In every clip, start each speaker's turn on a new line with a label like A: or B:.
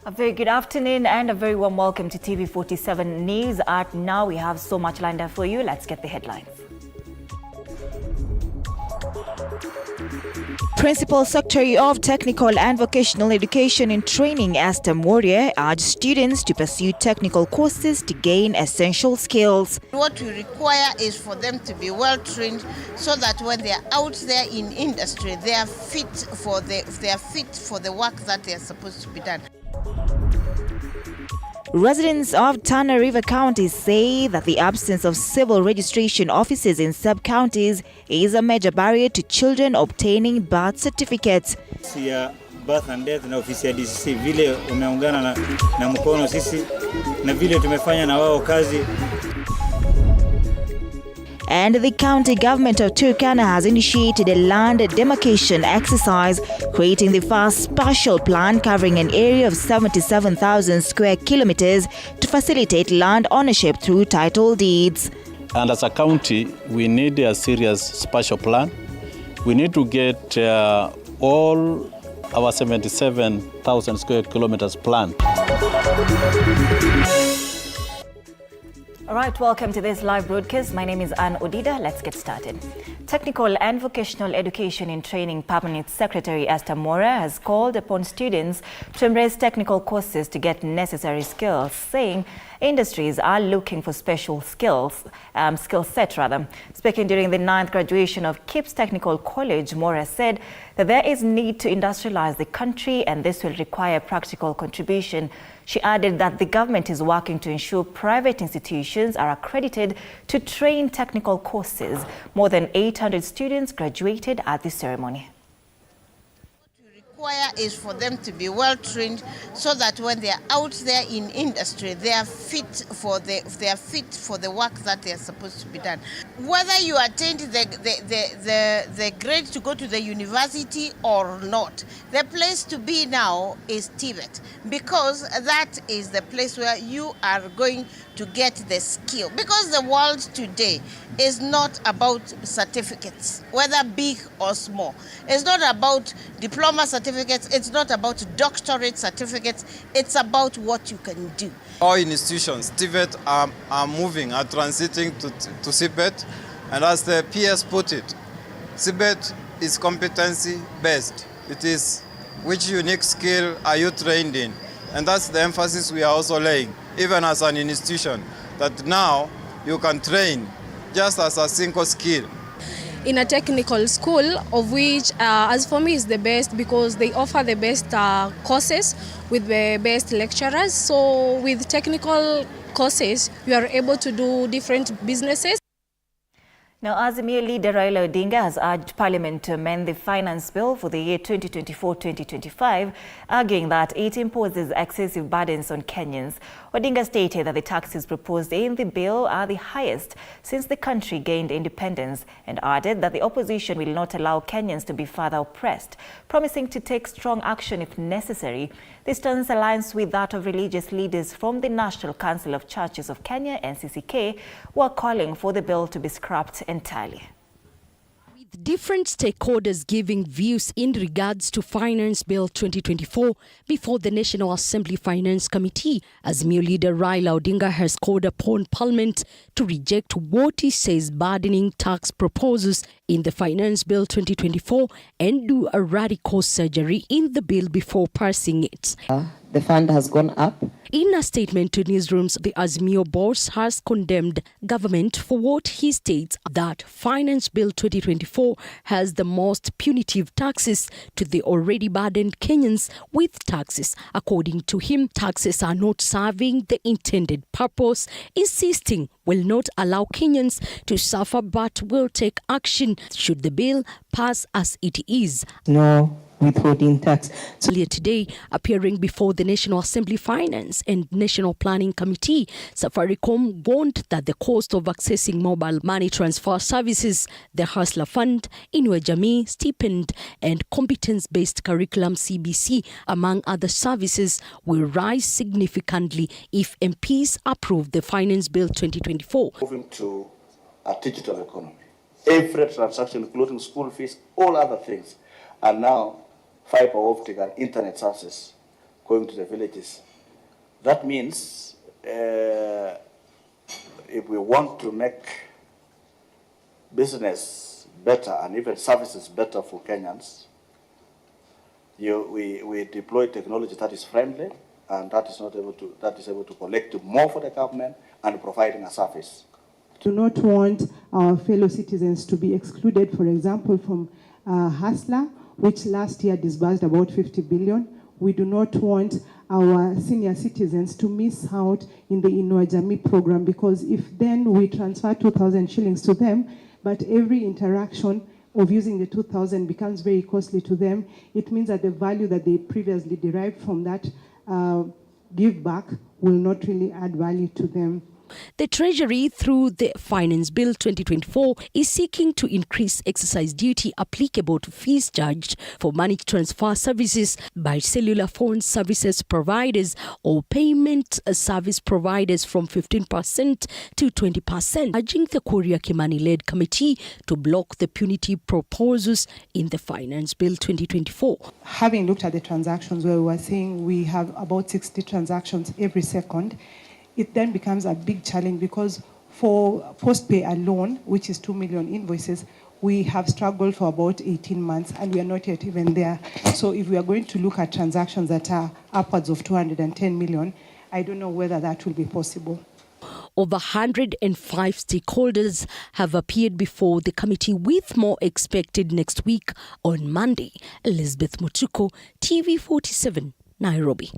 A: A very good afternoon and a very warm welcome to TV47 News. Now we have so much lined up for you. Let's get the headlines. Principal Secretary of Technical and Vocational Education and Training, Moi, urged students to pursue technical courses to gain essential skills.
B: What we require is for them to be well trained so that when they are out there in industry, they are fit for the work that they are supposed to be done.
A: Residents of Tana River County say that the absence of civil registration offices in sub-counties is a major barrier to children obtaining birth certificates.
C: Birth and death na ofisi ya DStv vile umeungana na mkono sisi na vile tumefanya na wao kazi.
A: And the county government of Turkana has initiated a land demarcation exercise, creating the first spatial plan covering an area of 77,000 square kilometers to facilitate land ownership through title deeds.
D: And as a county, we need a serious spatial plan. We need to get all our 77,000 square kilometers planned.
A: All right, welcome to this live broadcast. My name is Anne Odida. Let's get started. Technical and Vocational Education and Training Permanent Secretary Moi has called upon students to embrace technical courses to get necessary skills, saying industries are looking for special skill set. Speaking during the 9th graduation of KIPS Technical College, Moi said that there is need to industrialize the country and this will require practical contribution. She added that the government is working to ensure private institutions are accredited to train technical courses. More than 800 students graduated at the ceremony.
B: Is for them to be well trained so that when they are out there in industry, they are fit for the work that they are supposed to be done. Whether you attained the grade to go to the university or not, the place to be now is TVET, because that is the place where you are going to get the skill. Because the world today is not about certificates, whether big or small. It's not about diploma certificates, it's not about doctorate certificates, it's about what you can do.
E: All institutions, TVET are transiting to CBET, and as the PS put it, CBET is competency based. It is which unique skill are you trained in? And that's the emphasis we are also laying, even as an institution, that now you can train just as a single skill.
F: In a technical school, of which, as for me, is the best because they offer the best courses with the best lecturers. So with technical courses, you are able to do different businesses.
A: Now, Azimio leader Raila Odinga has urged Parliament to amend the finance bill for the year 2024-2025, arguing that it imposes excessive burdens on Kenyans. Odinga stated that the taxes proposed in the bill are the highest since the country gained independence and added that the opposition will not allow Kenyans to be further oppressed, promising to take strong action if necessary. This stance aligns with that of religious leaders from the National Council of Churches of Kenya, NCCK, who are calling for the bill to be scrapped entirely.
G: With different stakeholders giving views in regards to Finance Bill 2024 before the National Assembly Finance Committee, Azimio leader Raila Odinga has called upon Parliament to reject what he says burdening tax proposals in the Finance Bill 2024 and do a radical surgery in the bill before passing it.
H: The fund has gone up.
G: In a statement to newsrooms, the Azimio boss has condemned government for what he states that Finance Bill 2024 has the most punitive taxes to the already burdened Kenyans with taxes. According to him, taxes are not serving the intended purpose, insisting will not allow Kenyans to suffer but will take action should the bill pass as it is.
H: No withholding tax.
G: Earlier today, appearing before the National Assembly Finance and National Planning Committee, Safaricom warned that the cost of accessing mobile money transfer services, the Hustler Fund, Inua Jamii, Stipend, and Competence-Based Curriculum CBC, among other services, will rise significantly if MPs approve the Finance Bill 2024.
I: Moving to a digital economy. Every transaction, including school fees, all other things, are now fiber optic and internet services going to the villages. That means if we want to make business better and even services better for Kenyans, we deploy technology that is friendly and that is able to collect more for the government and providing a service.
J: Do not want our fellow citizens to be excluded, for example, from Hustler, which last year disbursed about 50 billion. We do not want our senior citizens to miss out in the Inua Jamii program, because if then we transfer 2,000 shillings to them, but every interaction of using the 2,000 becomes very costly to them, it means that the value that they previously derived from that give back will not really add value to them.
G: The Treasury, through the Finance Bill 2024, is seeking to increase excise duty applicable to fees charged for money transfer services by cellular phone services providers or payment service providers from 15% to 20%, urging the Kuria Kimani-led committee to block the punitive proposals in the Finance Bill 2024.
J: Having looked at the transactions where we were saying we have about 60 transactions every second, it then becomes a big challenge, because for postpay alone, which is 2 million invoices, we have struggled for about 18 months and we are not yet even there. So if we are going to look at transactions that are upwards of 210 million, I don't know whether that will be possible.
G: Over 105 stakeholders have appeared before the committee, with more expected next week on Monday. Elizabeth Mutuko, TV47, Nairobi.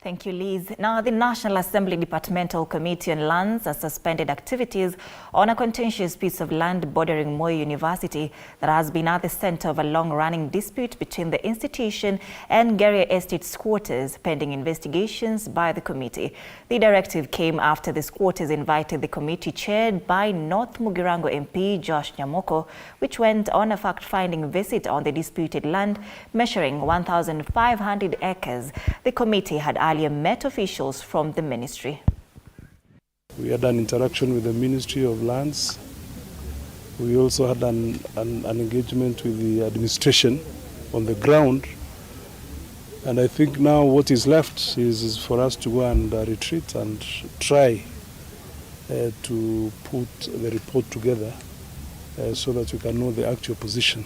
A: Thank you, Liz. Now, the National Assembly Departmental Committee on Lands has suspended activities on a contentious piece of land bordering Moi University that has been at the center of a long-running dispute between the institution and Geria Estate squatters, pending investigations by the committee. The directive came after the squatters invited the committee chaired by North Mugirango MP Josh Nyamoko, which went on a fact-finding visit on the disputed land measuring 1,500 acres. The committee had earlier met officials from the ministry.
K: We had an interaction with the Ministry of Lands. We also had an engagement with the administration on the ground. And I think now what is left is for us to go and retreat and try to put the report together so that we can know the actual position.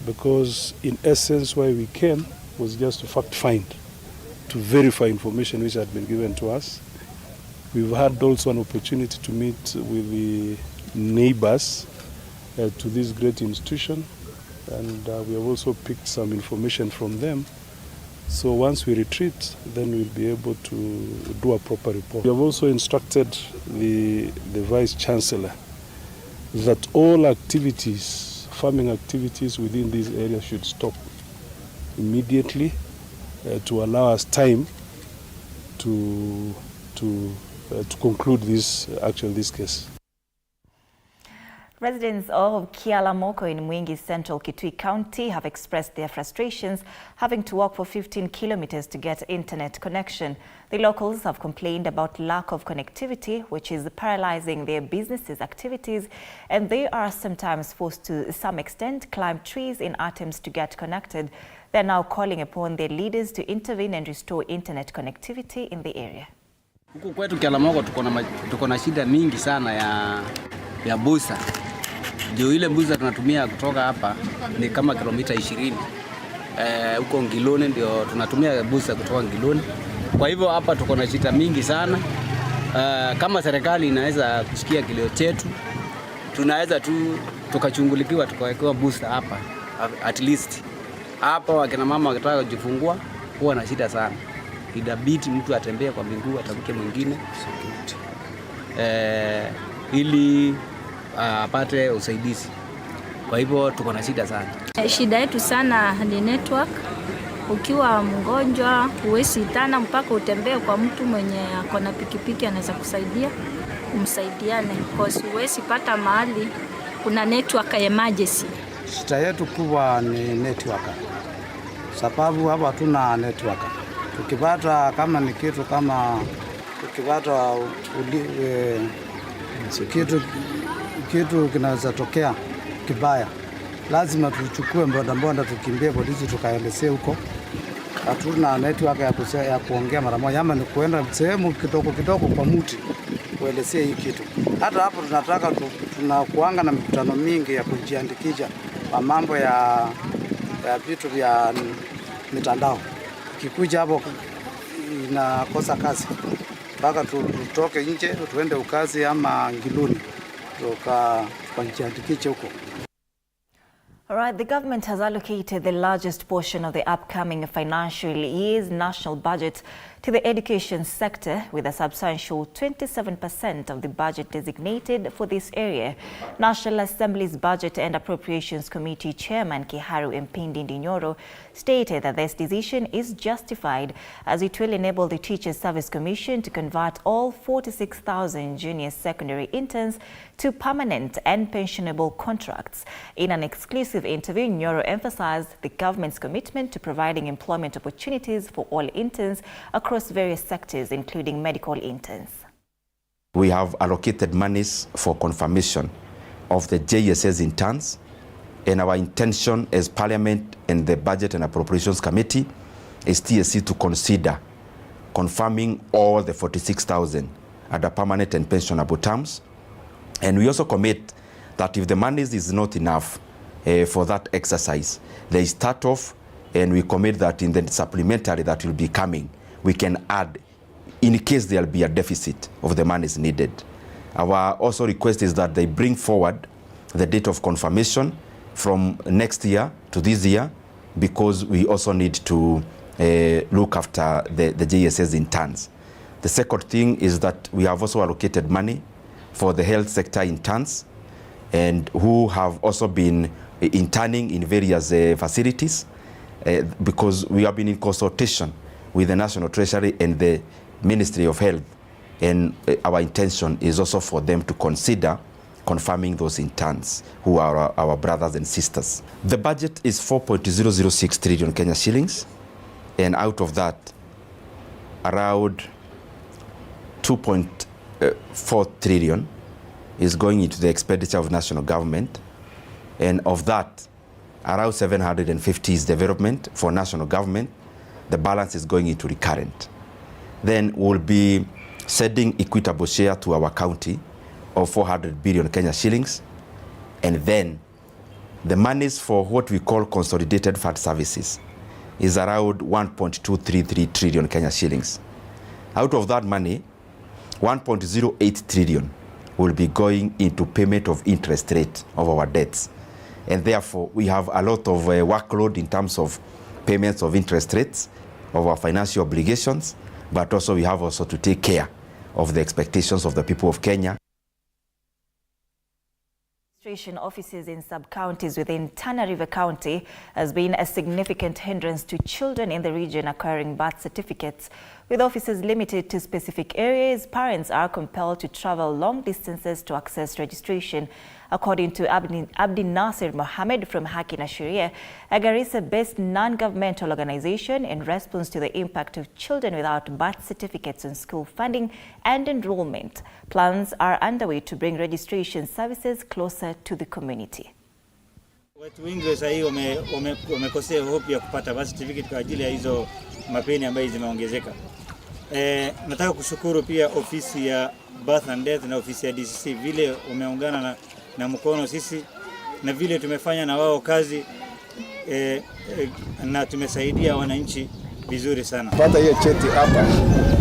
K: Because in essence, why we came was just to fact find, to verify information which had been given to us. We've had also an opportunity to meet with the neighbors to this great institution, and we have also picked some information from them. So once we retreat, then we'll be able to do a proper report. We have also instructed the Vice Chancellor that all activities, farming activities within this area should stop immediately, to allow us time to conclude this case.
A: Residents of Kialamoko in Mwingi Central Kitui County have expressed their frustrations having to walk for 15 kilometers to get internet connection. The locals have complained about lack of connectivity, which is paralyzing their businesses' activities, and they are sometimes forced to some extent climb trees in attempts to get connected. They're now calling upon their leaders to intervene and restore internet connectivity in the area.
L: Huku kwetu Kialamoko tuko na shida mingi sana ya busa. Ndio ile busa tunatumia kutoka hapa ni kama kilomita 20. Huko Ngiloni ndio tunatumia busa kutoka Ngiloni. Kwa hivyo hapa tuko na shida mingi sana. Kama serikali inaweza kusikia kilio chetu, tunaweza tu tukachungulikiwa tukawekewa busa hapa at least. Hapa wakina mama wakitaka kujifungua huwa na shida sana. Inabidi mtu atembee kwa miguu atabuke mwingine ili apate usaidizi. Kwa hivyo tuko na shida sana.
M: Shida yetu sana ni network. Ukiwa mgonjwa huwezi tana mpaka utembee kwa mtu mwenye ako na pikipiki anaweza kusaidia, umsaidiane, because huwezi pata mahali kuna network emergency.
N: Shida yetu kubwa ni network. Sababu hapa hatuna network. Tukipata kama ni kitu kama tukipata kitu kinaweza tokea kibaya, lazima tuchukue bodaboda tukimbie polisi tukaelezea huko. Hatuna network ya kuongea mara moja, ama ni kuenda sehemu kidogo kwa mti kuelezea hii kitu. Hata hapo tunataka tunakuanga na mikutano mingi ya kujiandikisha kwa mambo ya vitu vya mitandao. Kikuja hapo inakosa kazi, mpaka tutoke nje tuende ukazi ama ngiluni tukajiandikisha huko.
A: All right, the government has allocated the largest portion of the upcoming financial year's national budget to the education sector, with a substantial 27% of the budget designated for this area. National Assembly's Budget and Appropriations Committee Chairman Kiharu Mpindi Ndinyoro stated that this decision is justified, as it will enable the Teachers Service Commission to convert all 46,000 junior secondary interns to permanent and pensionable contracts. In an exclusive interview, Nyoro emphasized the government's commitment to providing employment opportunities for all interns across various sectors, including medical interns.
O: We have allocated monies for confirmation of the JSS interns, and our intention as Parliament and the Budget and Appropriations Committee is TSC to consider confirming all the 46,000 at the permanent and pensionable terms. And we also commit that if the money is not enough for that exercise, there is start-off, and we commit that in the supplementary that will be coming, we can add in case there will be a deficit of the monies needed. Our also request is that they bring forward the date of confirmation from next year to this year, because we also need to look after the JSS interns. The second thing is that we have also allocated money for the health sector interns, and who have also been interning in various facilities, because we have been in consultation with the National Treasury and the Ministry of Health, and our intention is also for them to consider confirming those interns who are our brothers and sisters. The budget is 4.006 trillion Kenya shillings, and out of that, around 2.4 trillion is going into the expenditure of national government, and of that, around 750 is development for national government. The balance is going into recurrent. Then we'll be sending equitable share to our county of 400 billion Kenya shillings, and then the monies for what we call consolidated fund services is around 1.233 trillion Kenya shillings. Out of that money, 1.08 trillion will be going into payment of interest rate of our debts. And therefore, we have a lot of workload in terms of payments of interest rates of our financial obligations, but also we have also to take care of the expectations of the people of Kenya.
A: Registration offices in sub-counties within Tana River County has been a significant hindrance to children in the region acquiring birth certificates. With offices limited to specific areas, parents are compelled to travel long distances to access registration. According to Abdi Nasir Mohammed from Haki na Sharia, a Garissa-based non-governmental organization, in response to the impact of children without birth certificates on school funding and enrollment, plans are underway to bring registration services closer to the community.
C: Watu wengi sasa hivi wamekosea hope ya kupata birth certificate kwa ajili ya hizo mapeni ambayo zimeongezeka. Nataka kushukuru pia ofisi ya Birth and Death na ofisi ya DStv vile umeungana na mkono sisi, na vile tumefanya na wao kazi na tumesaidia wananchi vizuri sana.
P: Pata hiyo cheti hapa,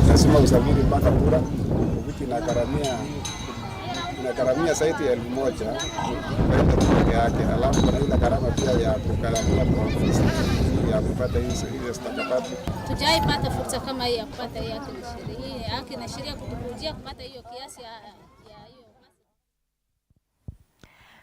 P: lazima usafiri mpaka Bura, wiki na gharamia zaidi ya 1,000 kwa yake, alafu kuna ile gharama pia ya kukaramia kwa ofisi ya kupata hizo stakabadhi.
Q: Tujaipata fursa kama hii ya kupata haki na sheria kutukujia kupata hiyo kiasi ya hiyo.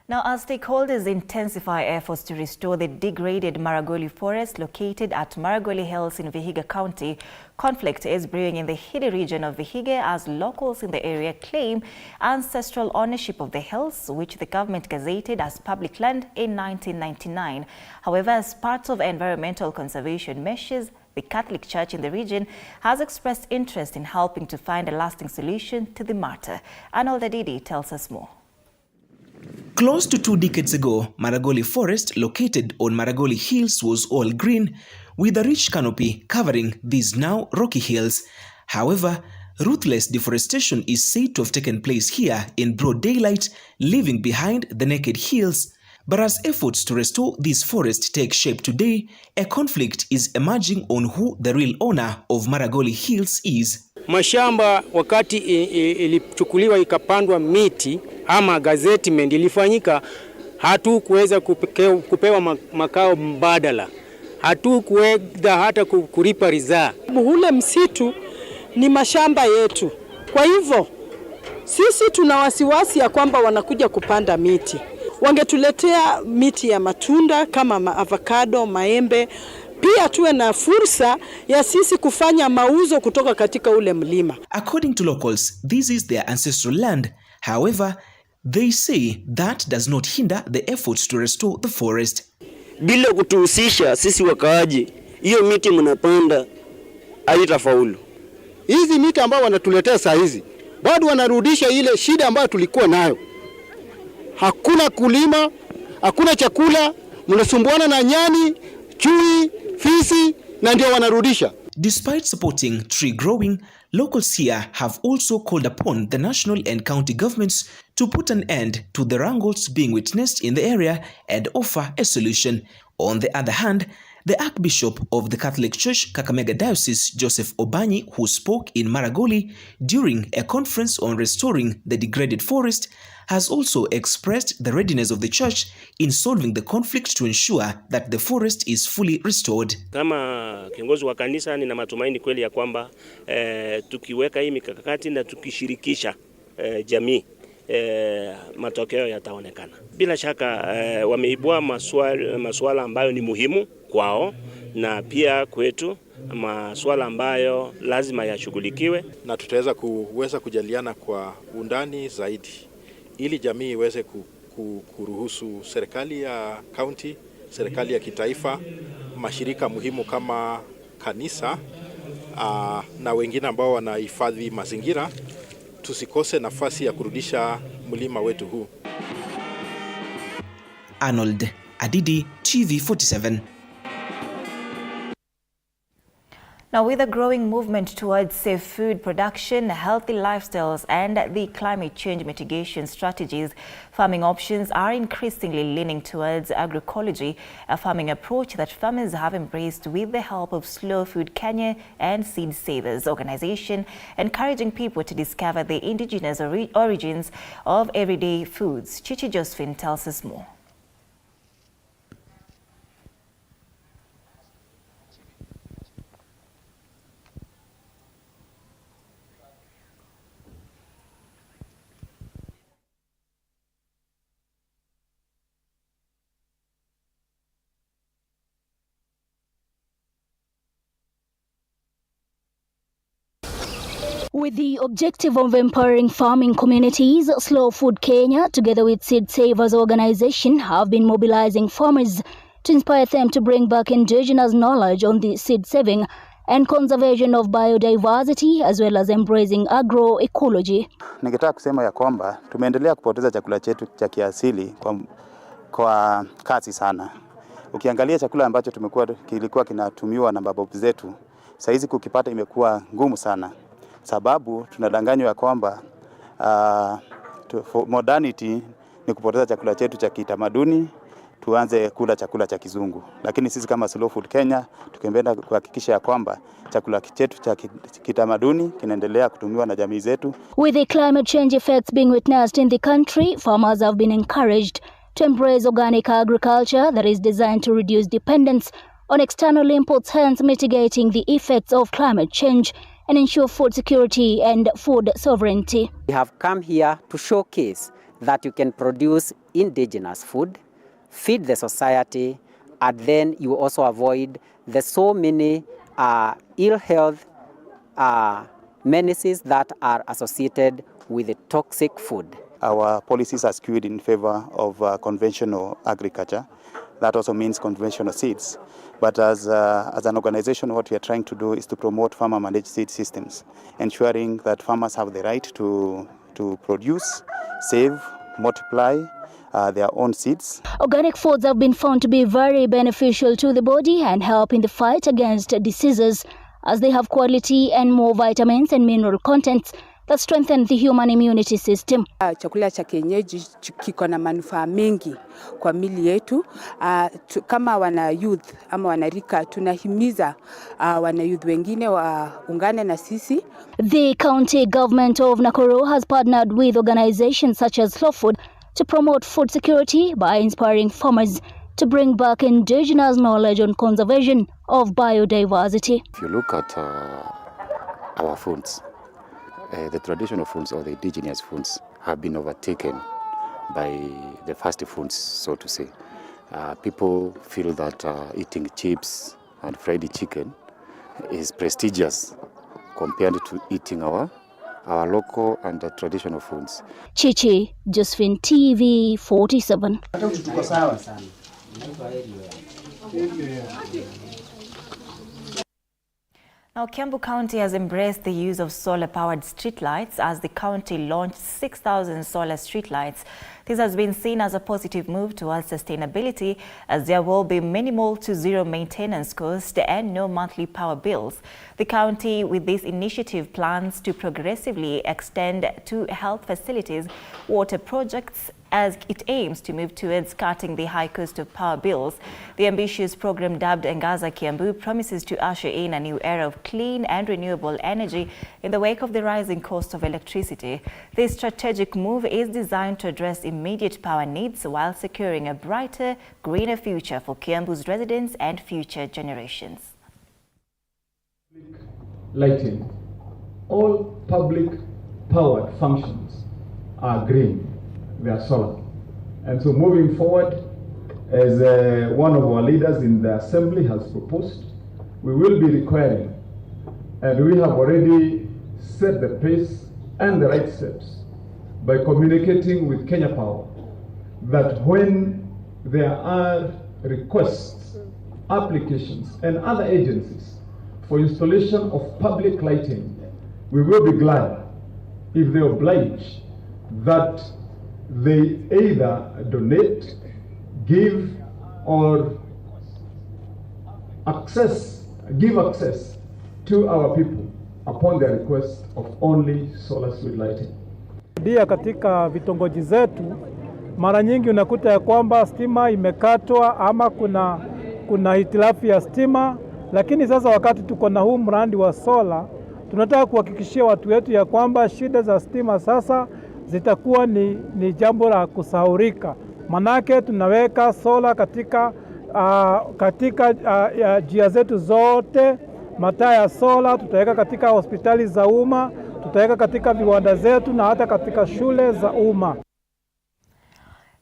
A: Now, as stakeholders intensify efforts to restore the degraded Maragoli forest located at Maragoli Hills in Vihiga County, conflict is brewing in the hilly region of Vihiga as locals in the area claim ancestral ownership of the hills, which the government gazetted as public land in 1999. However, as part of environmental conservation measures, the Catholic Church in the region has expressed interest in helping to find a lasting solution to the matter. Arnold Adidi tells us more.
R: Close to 2 decades ago, Maragoli forest located on Maragoli Hills was all green with a rich canopy covering these now rocky hills. However, ruthless deforestation is said to have taken place here in broad daylight, leaving behind the naked hills. But as efforts to restore this forest take shape today, a conflict is emerging on who the real owner of Maragoli Hills is.
S: Mashamba wakati ilichukuliwa ikapandwa miti ama gazettement ilifanyika, hatukuweza kupewa makao mbadala, hatukuweza hata kulipa ridhaa.
T: Ule msitu ni mashamba yetu, kwa hivyo sisi tuna wasiwasi ya kwamba wanakuja kupanda miti. Wangetuletea miti ya matunda kama avocado, maembe, pia tuwe na fursa ya sisi kufanya mauzo kutoka katika ule mlima.
R: According to locals, this is their ancestral land. However, they say that does not hinder the efforts to restore the forest.
U: Bila kutuhusisha sisi wakaaji, hiyo miti mnapanda haitafaulu.
V: Hizi miti ambao wanatuletea saa hizi, bado wanarudisha ile shida ambayo tulikuwa nayo. Hakuna kulima, hakuna chakula, mnasumbuana na nyani, chui, fisi na ndio wanarudisha.
R: Despite supporting tree growing, locals here have also called upon the national and county governments to put an end to the wrangles being witnessed in the area and offer a solution. On the other hand, the Archbishop of the Catholic Church, Kakamega Diocese, Joseph Obanyi, who spoke in Maragoli during a conference on restoring the degraded forest, has also expressed the readiness of the church in solving the conflict to ensure that the forest is fully restored.
U: Kama kiongozi wa kanisa nina matumaini kweli ya kwamba tukiweka hii mikakati na tukishirikisha jamii, matokeo yataonekana. Bila shaka wameibua masuala ambayo ni muhimu kwao na pia kwetu, masuala ambayo lazima yashughulikiwe,
W: na tutaweza kujaliana kwa undani zaidi ili jamii iweze kuruhusu serikali ya county, serikali ya kitaifa, mashirika muhimu kama kanisa na wengine ambao wanahifadhi mazingira, tusikose nafasi ya kurudisha mlima wetu huu.
R: Arnold Adidi, TV47.
A: Now, with a growing movement towards safe food production, healthy lifestyles, and the climate change mitigation strategies, farming options are increasingly leaning towards agroecology, a farming approach that farmers have embraced with the help of Slow Food Kenya and Seed Savers organization, encouraging people to discover the indigenous origins of everyday foods. Chichi Josephine tells us more.
X: With the objective of empowering farming communities, Slow Food Kenya, together with Seed Savers organization, have been mobilizing farmers to inspire them to bring back indigenous knowledge on the seed saving and conservation of biodiversity, as well as embracing agroecology.
Y: Ningetaka kusema ya kwamba tumeendelea kupoteza chakula chetu cha kiasili kwa kasi sana. Ukiangalia chakula ambacho kilikuwa kinatumiwa na mababu zetu, saizi kukipata imekuwa ngumu sana. Sababu tunadanganywa kwamba modernity ni kupoteza chakula chetu cha kitamaduni, tuanze kula chakula cha kizungu. Lakini sisi kama Slow Food Kenya tukipenda kuhakikisha ya kwamba chakula chetu cha kitamaduni kinaendelea kutumiwa na jamii zetu.
X: With the climate change effects being witnessed in the country, farmers have been encouraged to embrace organic agriculture that is designed to reduce dependence on external imports, hence mitigating the effects of climate change and ensure food security and food sovereignty.
Z: We have come here to showcase that you can produce indigenous food, feed the society, and then you also avoid the so many ill health menaces that are associated with the toxic food.
Y: Our policies are skewed in favor of conventional agriculture. That also means conventional seeds. But as an organization, what we are trying to do is to promote farmer-managed seed systems, ensuring that farmers have the right to produce, save, multiply, their own seeds.
X: Organic foods have been found to be very beneficial to the body and help in the fight against diseases, as they have quality and more vitamins and mineral contents that strengthen the human immunity system.
B: Chakula cha kienyeji kiko na manufaa mengi kwa mili yetu. Kama wana youth ama wanarika, tunahimiza wana youth wengine waungane na sisi.
X: The county government of Nakuru has partnered with organizations such as Slow Food to promote food security by inspiring farmers to bring back indigenous knowledge on conservation of biodiversity.
D: If you look at our foods, the traditional foods or the indigenous foods have been overtaken by the fast foods, so to say. People feel that eating chips and fried chicken is prestigious compared to eating our local and traditional foods.
X: Chichi, Josephine, TV47.
A: Now, Kiambu County has embraced the use of solar-powered streetlights as the county launched 6,000 solar streetlights. This has been seen as a positive move towards sustainability, as there will be minimal to zero maintenance cost and no monthly power bills. The county, with this initiative, plans to progressively extend to health facilities, water projects, as it aims to move towards cutting the high cost of power bills. The ambitious program, dubbed Angaza Kiambu, promises to usher in a new era of clean and renewable energy in the wake of the rising cost of electricity. This strategic move is designed to address immediate power needs while securing a brighter, greener future for Kiambu's residents and future generations.
E: Lighting. All public powered functions are green. They are solar. And so moving forward, as one of our leaders in the assembly has proposed, we will be requiring, and we have already set the pace and the right steps by communicating with Kenya Power, that when there are requests, applications, and other agencies for installation of public lighting, we will be glad if they oblige that they either donate, give, or give access to our people upon their request of only solar street lighting.
F: Dia katika vitongoji zetu, mara nyingi unakuta ya kwamba stima imekatwa ama kuna hitilafu ya stima, lakini sasa wakati tuko na huu mradi wa sola, tunataka kuhakikishia watu wetu ya kwamba shida za stima sasa zitakuwa ni jambo la kusahaulika. Manake tunaweka sola katika njia zetu zote, mataa ya sola tutaweka katika hospitali za umma, tutaweka katika viwanda zetu na hata katika shule za umma.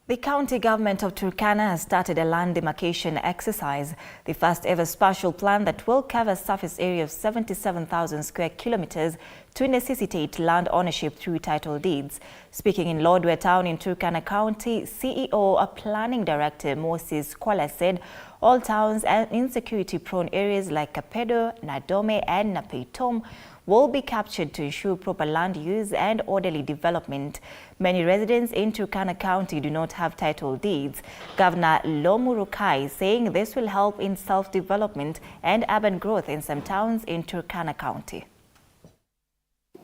A: The county government of Turkana has started a land demarcation exercise, the first ever spatial plan that will cover a surface area of 77,000 square kilometers to necessitate land ownership through title deeds. Speaking in Lodwar Town in Turkana County, CEO, a planning director, Moses Kwala, said all towns and insecurity-prone areas like Kapedo, Nadome and Napeitom will be captured to ensure proper land use and orderly development. Many residents in Turkana County do not have title deeds. Governor Lomurukai saying this will help in self-development and urban growth in some towns in Turkana County.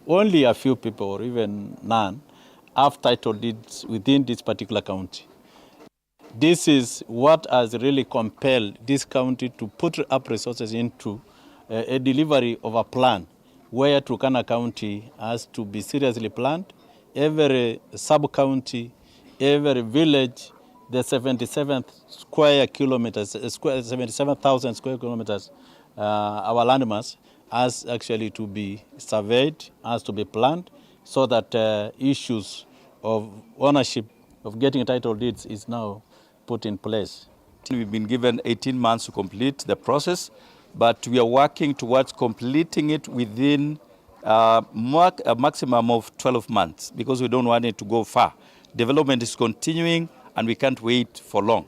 H: Only a few people, or even none, have title deeds within this particular county. This is what has really compelled this county to put up resources into a delivery of a plan where Turkana County has to be seriously planned. Every sub-county, every village, the 77,000 square kilometers, our landmass has actually to be surveyed, has to be planned, so that issues of ownership, of getting title deeds is now put in place.
I: We've been given 18 months to complete the process, but we are working towards completing it within a maximum of 12 months because we don't want it to go far. Development is continuing and we can't wait for long.